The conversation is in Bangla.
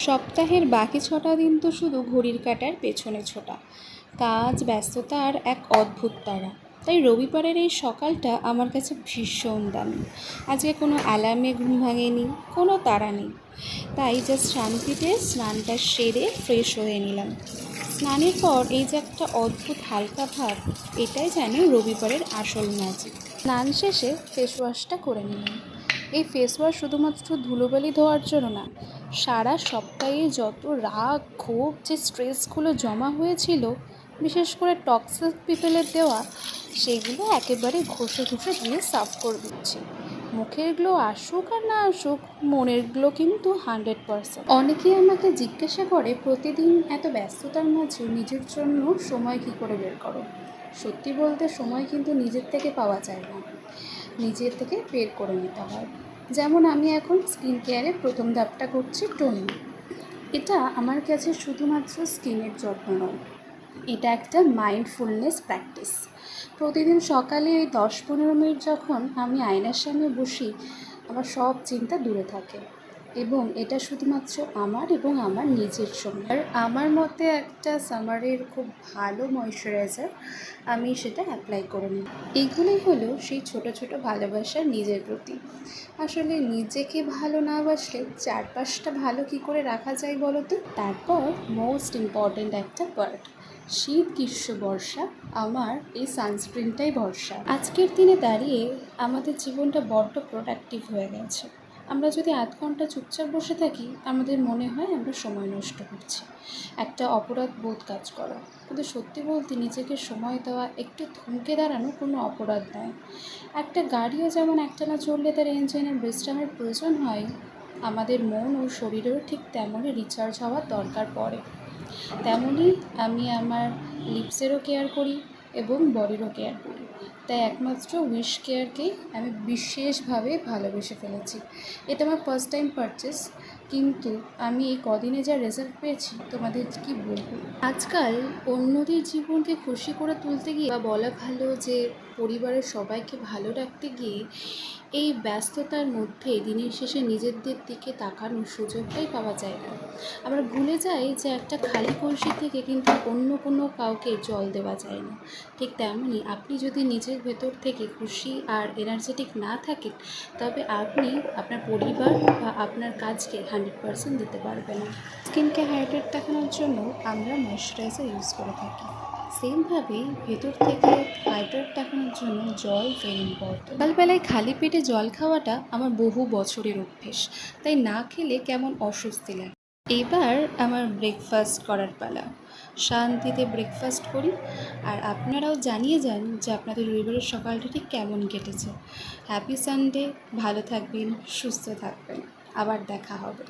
সপ্তাহের বাকি 6টা দিন তো শুধু ঘড়ির কাঁটার পেছনে ছোটা, কাজ, ব্যস্ততা আর এক অদ্ভুত তাড়া। তাই রবিবারের এই সকালটা আমার কাছে ভীষণ দামি। আজকে কোনো অ্যালার্মে ঘুম ভাঙেনি, কোনো তাড়া নেই। তাই জাস্ট শান্তিতে স্নানটা সেরে ফ্রেশ হয়ে নিলাম। স্নানের পর এই যে একটা অদ্ভুত হালকা ভাব, এটাই যেন রবিবারের আসল ম্যাজিক। স্নান শেষে ফেস ওয়াশটা করে নিলাম। এই ফেস ওয়াশ শুধুমাত্র ধুলোবালি ধোয়ার জন্য না, সারা সপ্তাহে যত রাগ, ক্ষোভ, যে স্ট্রেসগুলো জমা হয়েছিল, বিশেষ করে টক্সিক পিপলের দেওয়া, সেগুলো একেবারে ঘষে ঘষে দিয়ে সাফ করে দিচ্ছি। মুখের গ্লো আসুক আর না আসুক, মনের গ্লো কিন্তু 100%। অনেকেই আমাকে জিজ্ঞাসা করে, প্রতিদিন এত ব্যস্ততার মাঝেও নিজের জন্য সময় কী করে বের করো? সত্যি বলতে সময় কিন্তু নিজের থেকে পাওয়া যায় না, নিজের থেকে বের করে নিতে হয়। যেমন আমি এখন স্কিন কেয়ারের প্রথম ধাপটা করছি টোনিং। এটা আমার কাছে শুধুমাত্র স্কিনের যত্ন নয়, এটা একটা মাইন্ডফুলনেস প্র্যাকটিস। প্রতিদিন সকালে এই 10-15 মিনিট যখন আমি আয়নার সামনে বসি, আমার সব চিন্তা দূরে থাকে। এবং এটা শুধুমাত্র আমার এবং আমার নিজের সময়। আর আমার মতে একটা সামারের খুব ভালো ময়শ্চারাইজার, আমি সেটা অ্যাপ্লাই করে নিই। এইগুলোই হলো সেই ছোট ছোট ভালোবাসা নিজের প্রতি। আসলে নিজেকে ভালো না বাসলে চারপাশটা ভালো কী করে রাখা যায় বলো তো? তারপর মোস্ট ইম্পর্ট্যান্ট একটা পার্ট, শীত, গ্রীষ্ম, বর্ষা, আমার এই সানস্ক্রিনটাই ভরসা। আজকের দিনে দাঁড়িয়ে আমাদের জীবনটা বড্ড প্রোডাক্টিভ হয়ে গেছে। আমরা যদি আধ ঘন্টা চুপচাপ বসে থাকি, আমাদের মনে হয় আমরা সময় নষ্ট করছি, একটা অপরাধ বোধ কাজ করা। কিন্তু সত্যি বলতে নিজেকে সময় দেওয়া, একটু থমকে দাঁড়ানো কোনো অপরাধ নয়। একটা গাড়িও যেমন একটানা চললে তার ইঞ্জিনের বিশ্রামের প্রয়োজন হয়, আমাদের মন ও শরীরেও ঠিক তেমনই রিচার্জ হওয়ার দরকার পড়ে। তেমনই আমি আমার লিপসেরও কেয়ার করি এবং বডিরও কেয়ার করি। তাই একমাত্র উইশ কেয়ারকেই আমি বিশেষভাবে ভালোবেসে ফেলেছি। এটা আমার ফার্স্ট টাইম পারচেস, কিন্তু আমি এই কদিনে যা রেজাল্ট পেয়েছি তোমাদের কি বলবো। আজকাল অন্যদের জীবনকে খুশি করে তুলতে গিয়ে, বা বলা ভালো যে পরিবারের সবাইকে ভালো রাখতে গিয়ে, এই ব্যস্ততার মধ্যে দিনের শেষে নিজেদের দিকে তাকানোর সুযোগটাই পাওয়া যায় না। আমরা ভুলে যাই যে একটা খালি কলসি থেকে কিন্তু অন্য কোনো কাউকে জল দেওয়া যায় না। ঠিক তেমনই আপনি যদি নিজের ভেতর থেকে খুশি আর এনার্জেটিক না থাকেন, তবে আপনি আপনার পরিবার বা আপনার কাজকে 100% দিতে পারবেন না। স্কিনকে হাইড্রেট দেখানোর জন্য আমরা ময়শ্চারাইজার ইউজ করে থাকি, সেমভাবেই ভেতর থেকে হাইড্রেট দেখানোর জন্য জল ভেরি ইম্পর্টেন্ট। সকালবেলায় খালি পেটে জল খাওয়াটা আমার বহু বছরের অভ্যেস, তাই না খেলে কেমন অস্বস্তি লাগে। এবার আমার ব্রেকফাস্ট করার পালা। শান্তিতে ব্রেকফাস্ট করি, আর আপনারাও জানিয়ে যান যে আপনাদের রবিবারের সকালটা ঠিক কেমন কেটেছে। হ্যাপি সানডে, ভালো থাকবেন, সুস্থ থাকবেন, আবার দেখা হবে।